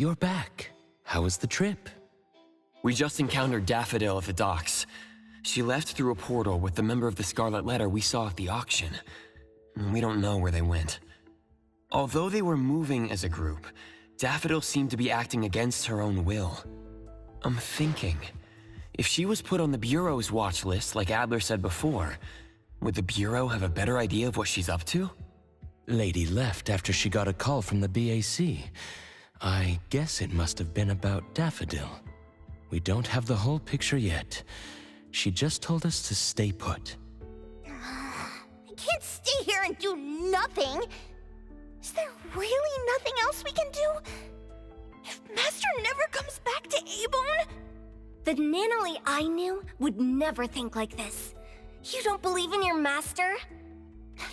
you're back. How was the trip? We just encountered Daffodil at the docks. She left through a portal with the member of the Scarlet Letter we saw at the auction. We don't know where they went. Although they were moving as a group, Daffodil seemed to be acting against her own will. I'm thinking, if she was put on the Bureau's watch list like Adler said before, would the Bureau have a better idea of what she's up to? Lady left after she got a call from the BAC. I guess it must have been about Daffodil. We don't have the whole picture yet. She just told us to stay put. I can't stay here and do nothing. Is there really nothing else we can do? If Master never comes back to Abone? The Nanalie I knew would never think like this. You don't believe in your master?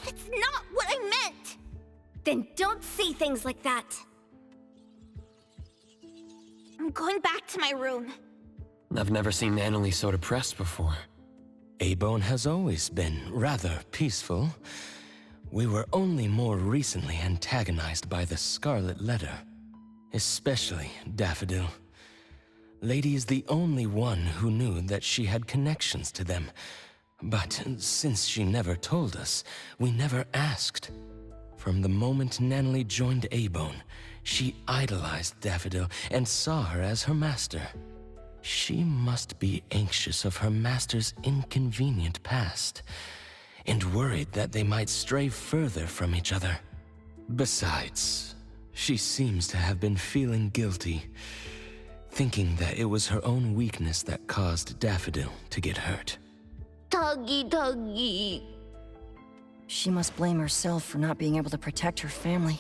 That's not what I meant! Then don't say things like that. I'm going back to my room. I've never seen Nanalie so depressed before. Abone has always been rather peaceful. We were only more recently antagonized by the Scarlet Letter. Especially Daffodil. Lady is the only one who knew that she had connections to them. But since she never told us, we never asked. From the moment Nanalie joined Abone, she idolized Daffodil and saw her as her master. She must be anxious of her master's inconvenient past, and worried that they might stray further from each other. Besides, she seems to have been feeling guilty, thinking that it was her own weakness that caused Daffodil to get hurt. Tuggy. She must blame herself for not being able to protect her family.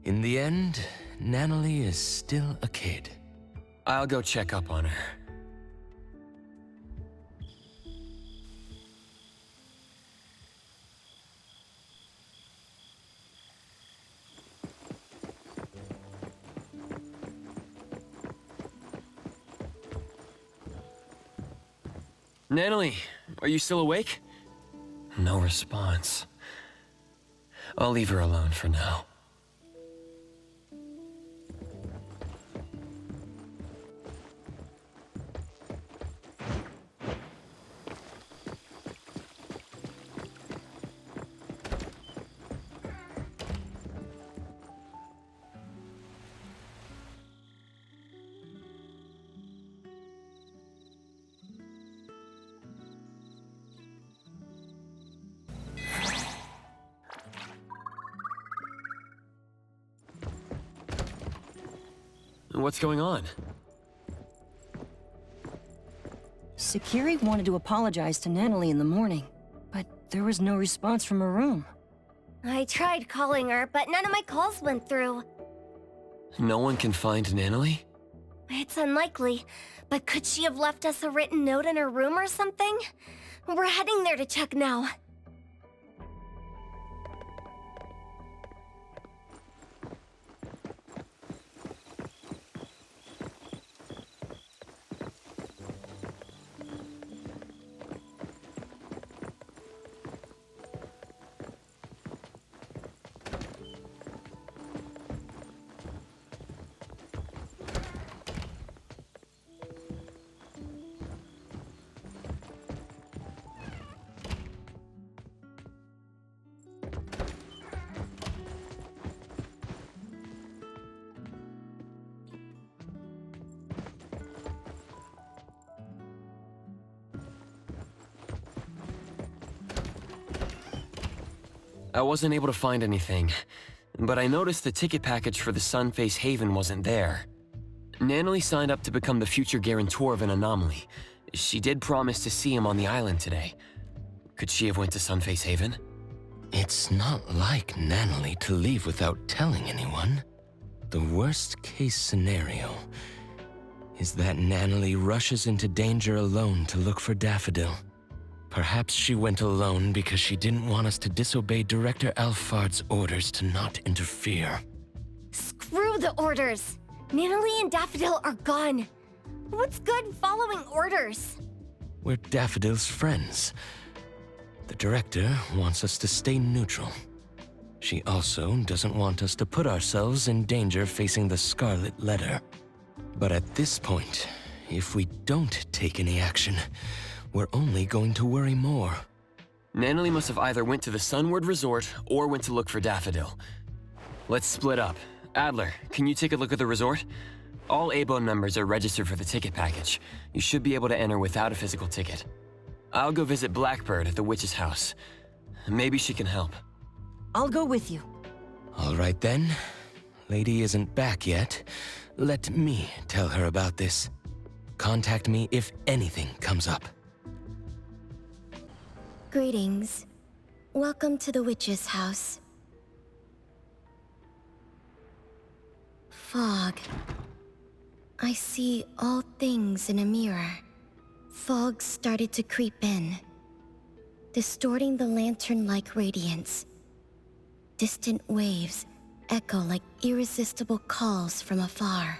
In the end, Nanalie is still a kid. I'll go check up on her. Nanalie, are you still awake? No response. I'll leave her alone for now. What's going on? Sakiri wanted to apologize to Nanalie in the morning, but there was no response from her room. I tried calling her, but none of my calls went through. No one can find Nanalie? It's unlikely, but could she have left us a written note in her room or something? We're heading there to check now. I wasn't able to find anything, but I noticed the ticket package for the Sunface Haven wasn't there. Nanalie signed up to become the future guarantor of an anomaly. She did promise to see him on the island today. Could she have went to Sunface Haven? It's not like Nanalie to leave without telling anyone. The worst case scenario is that Nanalie rushes into danger alone to look for Daffodil. Perhaps she went alone because she didn't want us to disobey Director Alphard's orders to not interfere. Screw the orders! Nanalie and Daffodil are gone. What's good following orders? We're Daffodil's friends. The Director wants us to stay neutral. She also doesn't want us to put ourselves in danger facing the Scarlet Letter. But at this point, if we don't take any action, we're only going to worry more. Nannily must have either went to the Sunward Resort or went to look for Daffodil. Let's split up. Adler, can you take a look at the resort? All ABONE members are registered for the ticket package. You should be able to enter without a physical ticket. I'll go visit Blackbird at the witch's house. Maybe she can help. I'll go with you. All right then. Lady isn't back yet. Let me tell her about this. Contact me if anything comes up. Greetings. Welcome to the witch's house. Fog. I see all things in a mirror. Fog started to creep in, distorting the lantern-like radiance. Distant waves echo like irresistible calls from afar.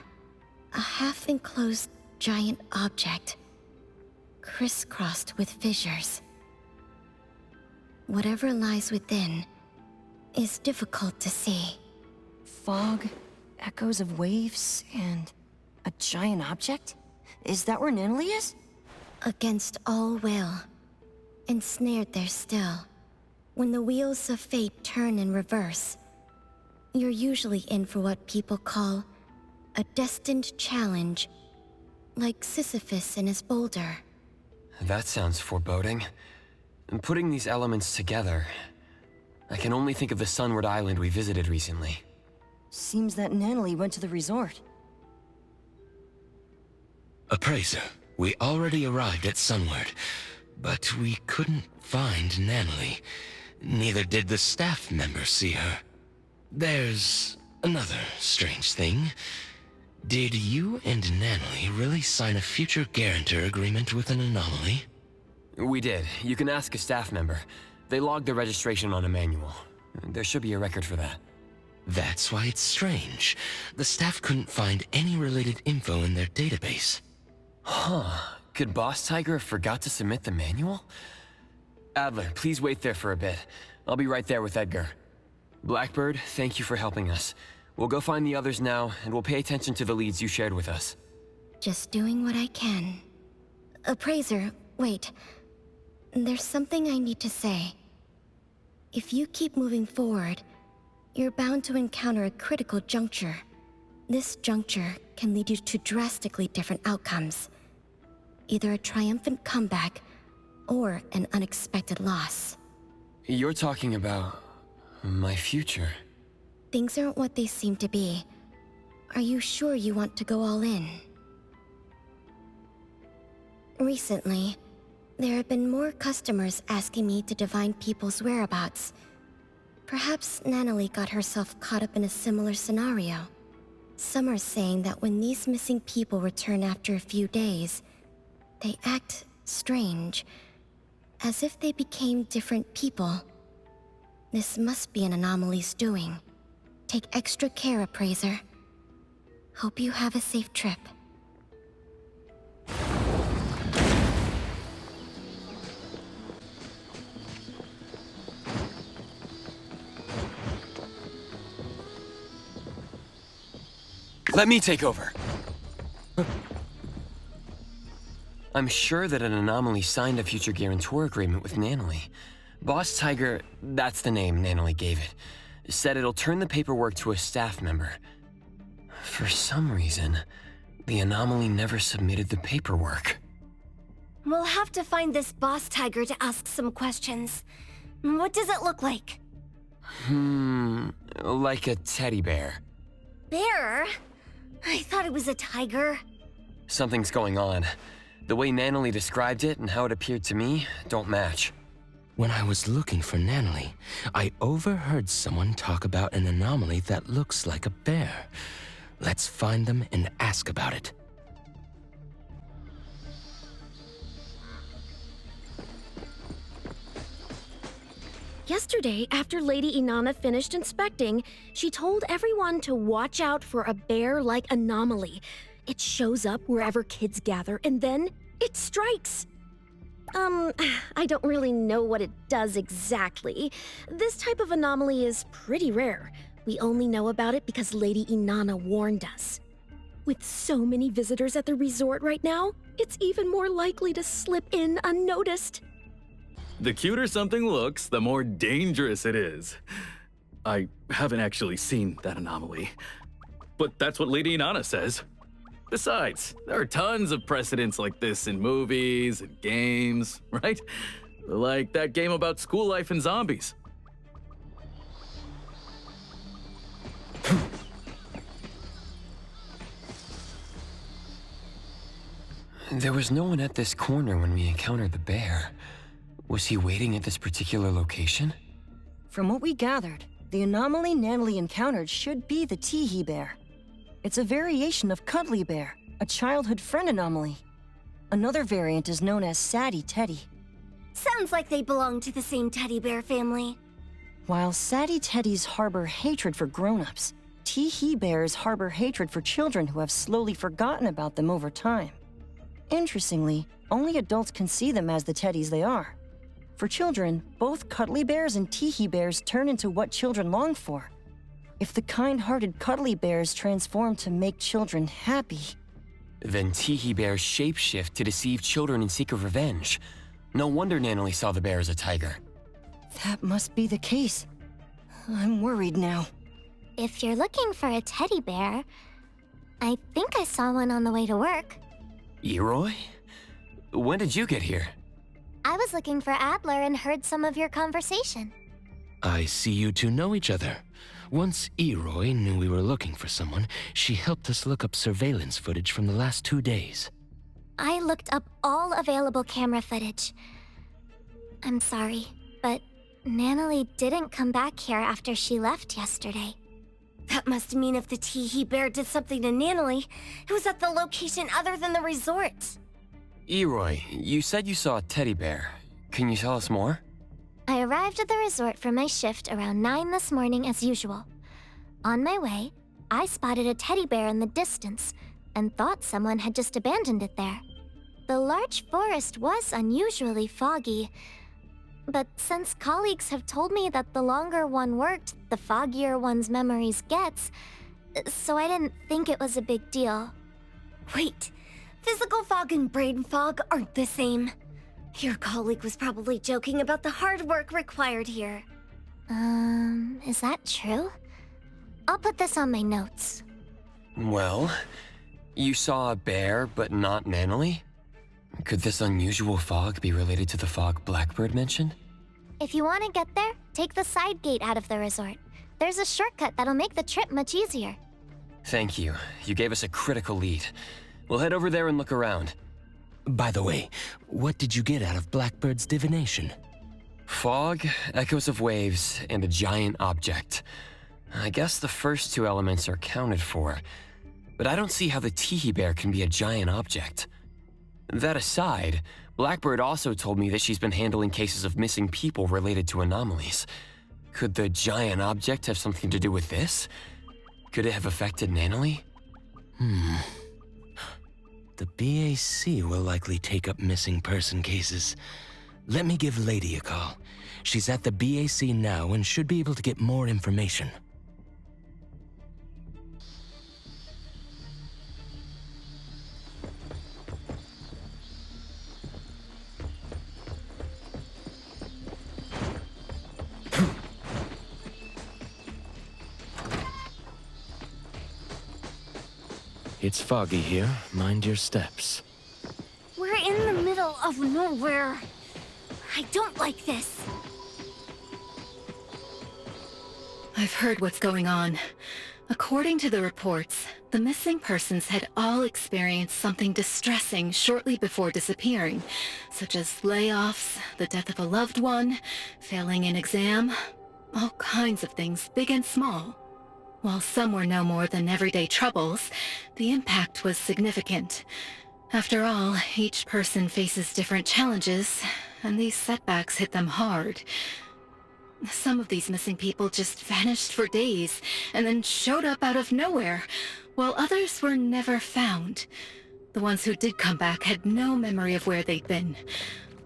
A half-enclosed giant object, crisscrossed with fissures. Whatever lies within is difficult to see. Fog, echoes of waves, and a giant object? Is that where Nannily is? Against all will, ensnared there still. When the wheels of fate turn in reverse, you're usually in for what people call a destined challenge, like Sisyphus and his boulder. That sounds foreboding. And putting these elements together, I can only think of the Sunward Island we visited recently. Seems that Nannily went to the resort. Appraiser, we already arrived at Sunward, but we couldn't find Nannily. Neither did the staff members see her. There's another strange thing. Did you and Nannily really sign a future guarantor agreement with an anomaly? We did. You can ask a staff member. They logged the registration on a manual. There should be a record for that. That's why it's strange. The staff couldn't find any related info in their database. Huh. Could Boss Tiger have forgot to submit the manual? Adler, please wait there for a bit. I'll be right there with Edgar. Blackbird, thank you for helping us. We'll go find the others now, and we'll pay attention to the leads you shared with us. Just doing what I can. Appraiser, wait. There's something I need to say. If you keep moving forward, you're bound to encounter a critical juncture. This juncture can lead you to drastically different outcomes. Either a triumphant comeback, or an unexpected loss. You're talking about my future. Things aren't what they seem to be. Are you sure you want to go all in? Recently, there have been more customers asking me to divine people's whereabouts. Perhaps Nannily got herself caught up in a similar scenario. Some are saying that when these missing people return after a few days, they act strange, as if they became different people. This must be an anomaly's doing. Take extra care, Appraiser. Hope you have a safe trip. Let me take over. I'm sure that an anomaly signed a future guarantor agreement with Nannily. Boss Tiger, that's the name Nannily gave it, said it'll turn the paperwork to a staff member. For some reason, the anomaly never submitted the paperwork. We'll have to find this Boss Tiger to ask some questions. What does it look like? Like a teddy bear. Bear? I thought it was a tiger. Something's going on. The way Nannily described it and how it appeared to me don't match. When I was looking for Nannily, I overheard someone talk about an anomaly that looks like a bear. Let's find them and ask about it. Yesterday, after Lady Inanna finished inspecting, she told everyone to watch out for a bear-like anomaly. It shows up wherever kids gather, and then it strikes. I don't really know what it does exactly. This type of anomaly is pretty rare. We only know about it because Lady Inanna warned us. With so many visitors at the resort right now, it's even more likely to slip in unnoticed. The cuter something looks, the more dangerous it is. I haven't actually seen that anomaly, but that's what Lady Inanna says. Besides, there are tons of precedents like this in movies and games, right? Like that game about school life and zombies. There was no one at this corner when we encountered the bear. Was he waiting at this particular location? From what we gathered, the anomaly Natalie encountered should be the Teehee bear. It's a variation of Cuddly Bear, a childhood friend anomaly. Another variant is known as Sadie Teddy. Sounds like they belong to the same teddy bear family. While Sadie Teddies harbor hatred for grown-ups, Teehee bears harbor hatred for children who have slowly forgotten about them over time. Interestingly, only adults can see them as the teddies they are. For children, both Cuddly Bears and Teehee bears turn into what children long for. If the kind-hearted Cuddly Bears transform to make children happy... Then Teehee bears shapeshift to deceive children and seek revenge. No wonder Natalie saw the bear as a tiger. That must be the case. I'm worried now. If you're looking for a teddy bear, I think I saw one on the way to work. Eroy? When did you get here? I was looking for Adler and heard some of your conversation. I see you two know each other. Once Eroy knew we were looking for someone, she helped us look up surveillance footage from the last 2 days. I looked up all available camera footage. I'm sorry, but Natalie didn't come back here after she left yesterday. That must mean if the Teehee bear did something to Natalie, it was at the location other than the resort. Eroy, you said you saw a teddy bear. Can you tell us more? I arrived at the resort for my shift around 9 this morning as usual. On my way, I spotted a teddy bear in the distance and thought someone had just abandoned it there. The large forest was unusually foggy, but since colleagues have told me that the longer one worked, the foggier one's memories gets, so I didn't think it was a big deal. Wait, physical fog and brain fog aren't the same. Your colleague was probably joking about the hard work required here. Is that true? I'll put this on my notes. Well, you saw a bear, but not Natalie? Could this unusual fog be related to the fog Blackbird mentioned? If you want to get there, take the side gate out of the resort. There's a shortcut that'll make the trip much easier. Thank you. You gave us a critical lead. We'll head over there and look around. By the way, what did you get out of Blackbird's divination? Fog, echoes of waves, and a giant object. I guess the first two elements are counted for, but I don't see how the Teehee bear can be a giant object. That aside, Blackbird also told me that she's been handling cases of missing people related to anomalies. Could the giant object have something to do with this? Could it have affected Natalie? The BAC will likely take up missing person cases. Let me give Lady a call. She's at the BAC now and should be able to get more information. It's foggy here. Mind your steps. We're in the middle of nowhere. I don't like this. I've heard what's going on. According to the reports, the missing persons had all experienced something distressing shortly before disappearing, such as layoffs, the death of a loved one, failing an exam, all kinds of things, big and small. While some were no more than everyday troubles, the impact was significant. After all, each person faces different challenges, and these setbacks hit them hard. Some of these missing people just vanished for days, and then showed up out of nowhere, while others were never found. The ones who did come back had no memory of where they'd been.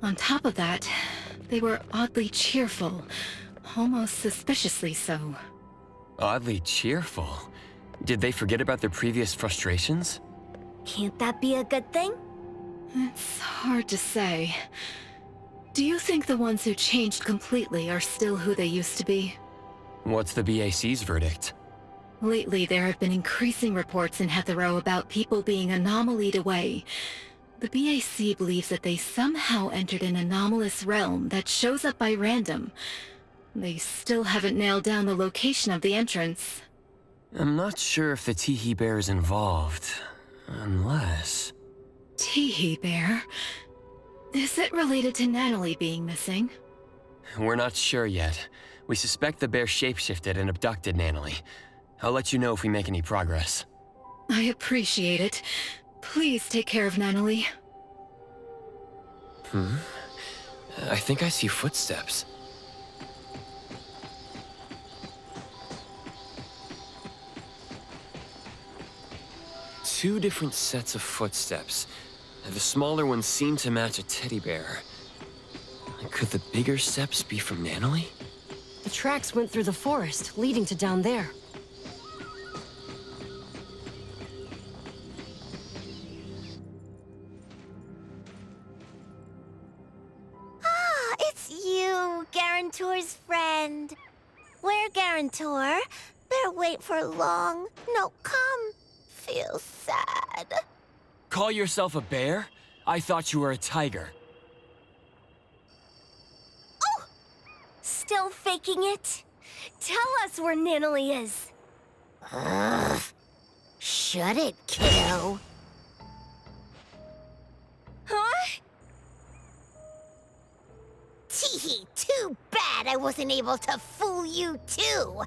On top of that, they were oddly cheerful, almost suspiciously so. Oddly cheerful. Did they forget about their previous frustrations? Can't that be a good thing? It's hard to say. Do you think the ones who changed completely are still who they used to be? What's the BAC's verdict? Lately, there have been increasing reports in Hesperia about people being anomalied away. The BAC believes that they somehow entered an anomalous realm that shows up by random. They still haven't nailed down the location of the entrance. I'm not sure if the Teehee Bear is involved, unless... Teehee Bear? Is it related to Natalie being missing? We're not sure yet. We suspect the bear shapeshifted and abducted Natalie. I'll let you know if we make any progress. I appreciate it. Please take care of Natalie. I think I see footsteps. Two different sets of footsteps. The smaller ones seem to match a teddy bear. Could the bigger steps be from Natalie? The tracks went through the forest, leading to down there. Ah, it's you, Guarantor's friend. Where, Guarantor? Better wait for long. No, come. Feel sad. Call yourself a bear? I thought you were a tiger. Oh! Still faking it? Tell us where Natalie is. Shut it, kiddo. Huh? Teehee, too bad I wasn't able to fool you too.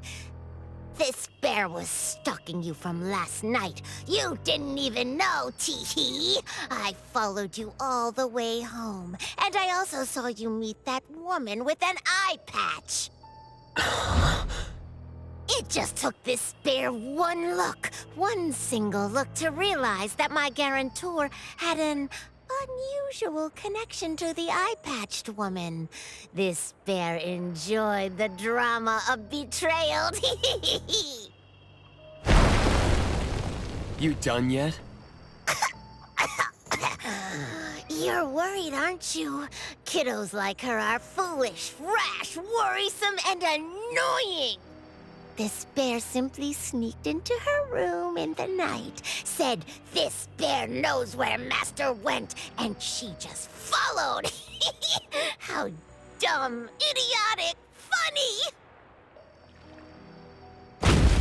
This bear was stalking you from last night. You didn't even know, Teehee. I followed you all the way home. And I also saw you meet that woman with an eye patch. It just took this bear one single look to realize that my guarantor had an unusual connection to the eye-patched woman. This bear enjoyed the drama of betrayal. You done yet? You're worried, aren't you? Kiddos like her are foolish, rash, worrisome, and annoying. This bear simply sneaked into her room in the night, said this bear knows where Master went, and she just followed. How dumb, idiotic, funny!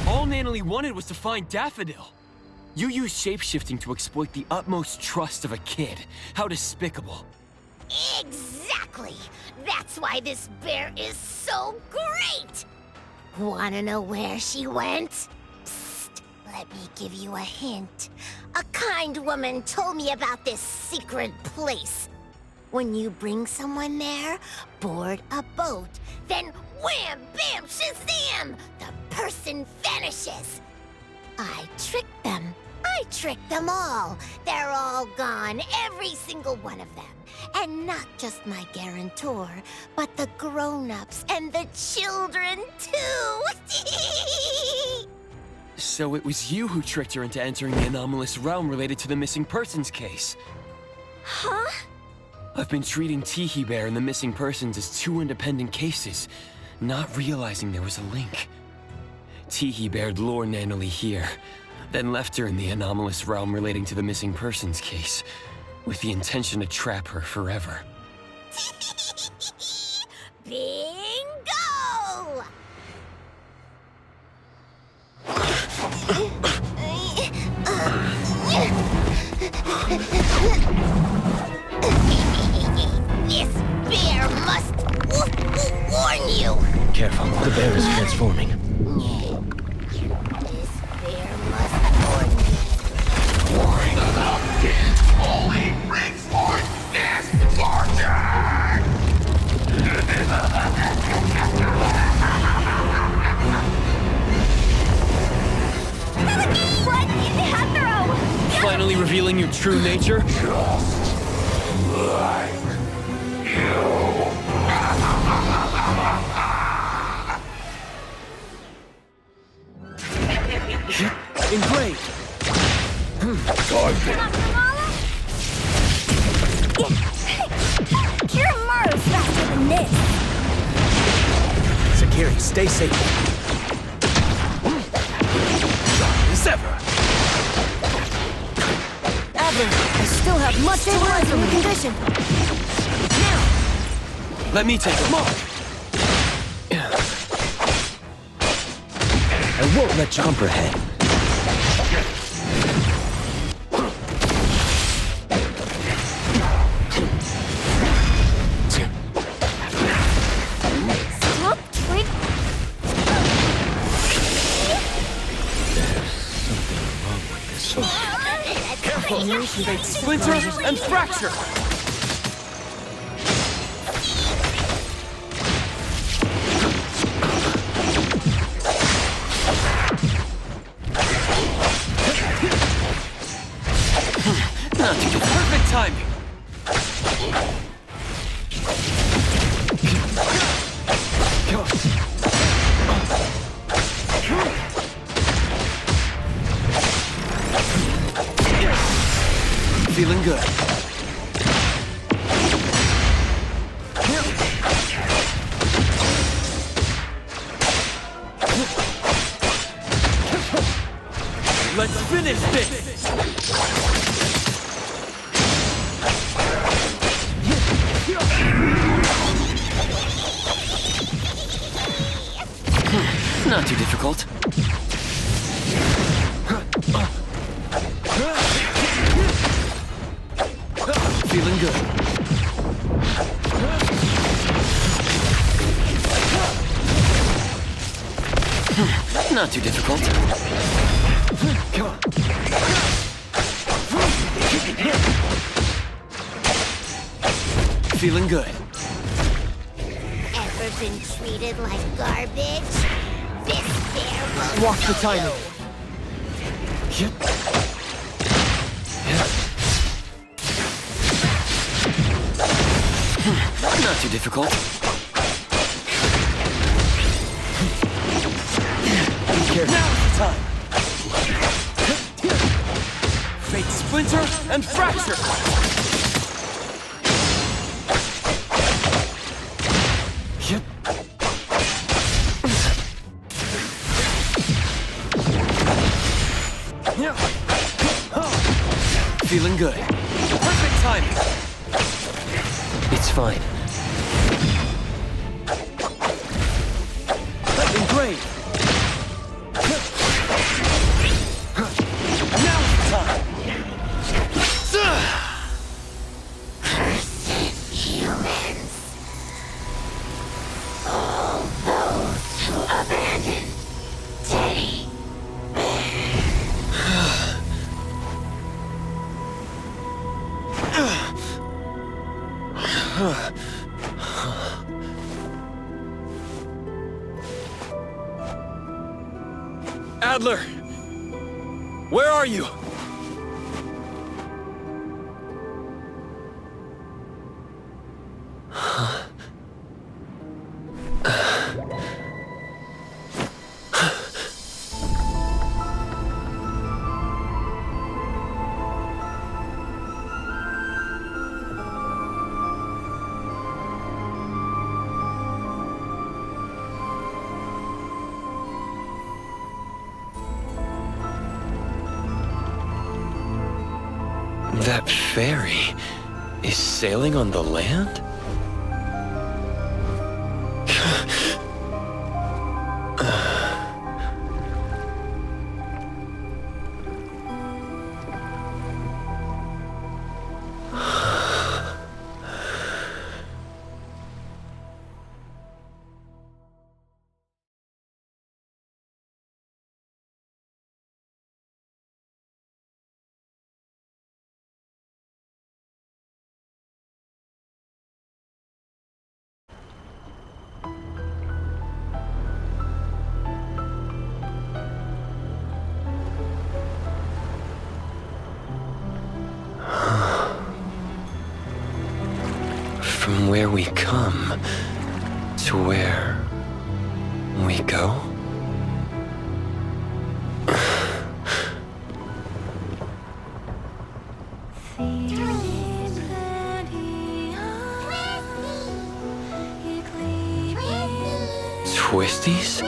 All Natalie wanted was to find Daffodil. You used shapeshifting to exploit the utmost trust of a kid. How despicable. Exactly! That's why this bear is so great! Wanna know where she went? Psst, let me give you a hint. A kind woman told me about this secret place. When you bring someone there, board a boat, then wham, bam, shazam! The person vanishes. I tricked them. I tricked them all. They're all gone, every single one of them. And not just my guarantor, but the grown-ups and the children, too! So it was you who tricked her into entering the anomalous realm related to the missing persons case. Huh? I've been treating Teehee Bear and the missing persons as two independent cases, not realizing there was a link. Teehee Bear lured Natalie here, then left her in the anomalous realm relating to the missing persons case, with the intention to trap her forever. Bingo! This bear must warn you. Careful, the bear is transforming. This bear must warn you. Run, Hesperia! Finally revealing your true nature? Just like Engraved! Kiramaru's faster than this. Sakiri, stay safe. As ever! Adler, I still have much to learn from the condition. Now! Let me take a mark! I won't let you comprehend. Stop, Twig. Splinter and fracture! Not too good. Perfect timing! Feeling good. Let's finish this! Not too difficult. Feeling good. Not too difficult. Feeling good. Ever been treated like garbage? This bear will Watch the timing. Yep. Not too difficult. Now's the time. Fate splinter and fracture. Yep. Feeling good. Perfect timing. It's fine. Engraved. Now's the time. humans. All those who abandoned Teddy. Adler! Where are you? That ferry is sailing on the land? From where we come to where we go? Twisties?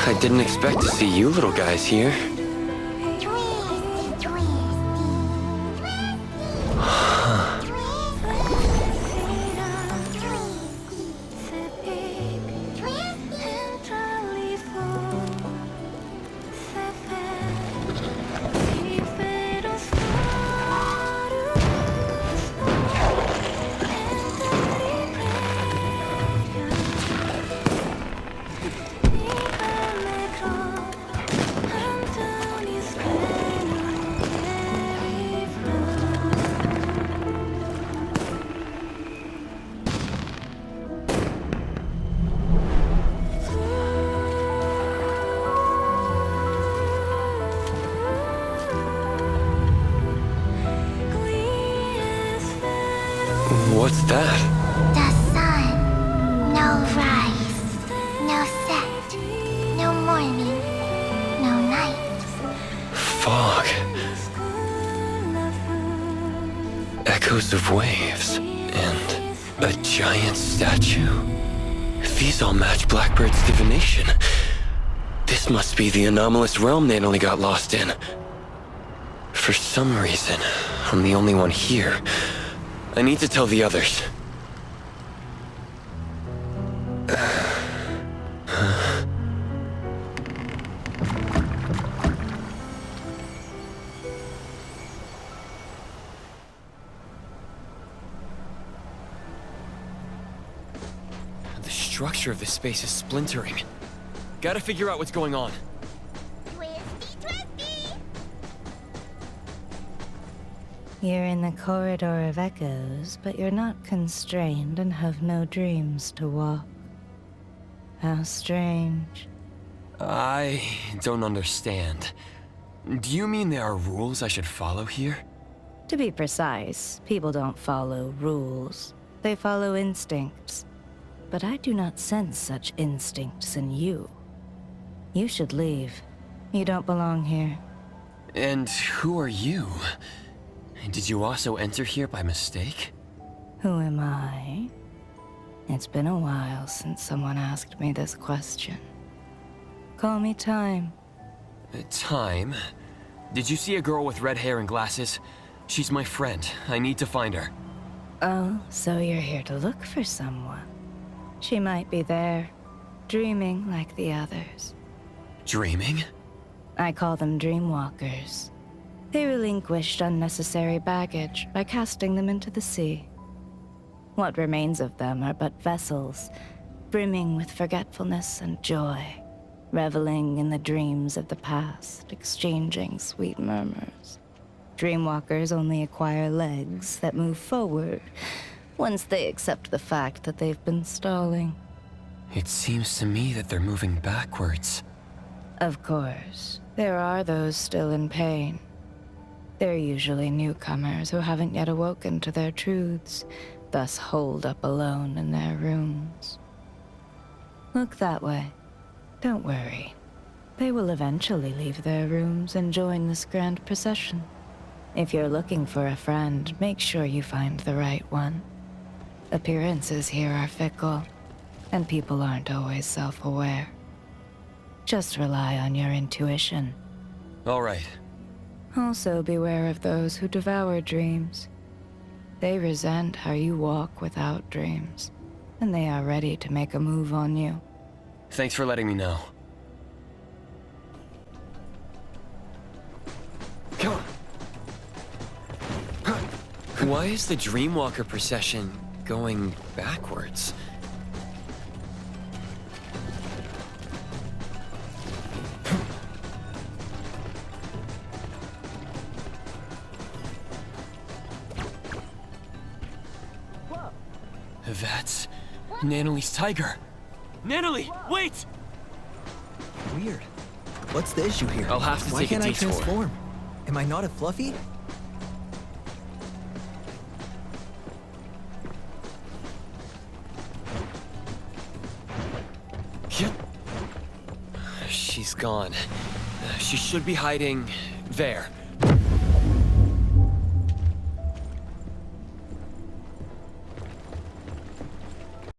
I didn't expect to see you little guys here. What's that? The sun. No rise. No set. No morning. No night. Fog. Echoes of waves. And a giant statue. These all match Blackbird's divination. This must be the anomalous realm Natalie got lost in. For some reason, I'm the only one here. I need to tell the others. The structure of this space is splintering. Gotta figure out what's going on. You're in the corridor of echoes, but you're not constrained and have no dreams to walk. How strange. I don't understand. Do you mean there are rules I should follow here? To be precise, people don't follow rules. They follow instincts. But I do not sense such instincts in you. You should leave. You don't belong here. And who are you? Did you also enter here by mistake? Who am I? It's been a while since someone asked me this question. Call me Time. Time? Did you see a girl with red hair and glasses? She's my friend. I need to find her. Oh, so you're here to look for someone. She might be there, dreaming like the others. Dreaming? I call them Dreamwalkers. They relinquished unnecessary baggage by casting them into the sea. What remains of them are but vessels, brimming with forgetfulness and joy, reveling in the dreams of the past, exchanging sweet murmurs. Dreamwalkers only acquire legs that move forward once they accept the fact that they've been stalling. It seems to me that they're moving backwards. Of course, there are those still in pain. They're usually newcomers who haven't yet awoken to their truths, thus holed up alone in their rooms. Look that way. Don't worry. They will eventually leave their rooms and join this grand procession. If you're looking for a friend, make sure you find the right one. Appearances here are fickle, and people aren't always self-aware. Just rely on your intuition. All right. Also beware of those who devour dreams. They resent how you walk without dreams, and they are ready to make a move on you. Thanks for letting me know. Come on. Why is the Dreamwalker procession going backwards? That's Natalie's tiger. Natalie, wait! Weird. What's the issue here? I'll have to Why take a can't I detour. transform? Am I not a Fluffy? Yep. She's gone. She should be hiding there.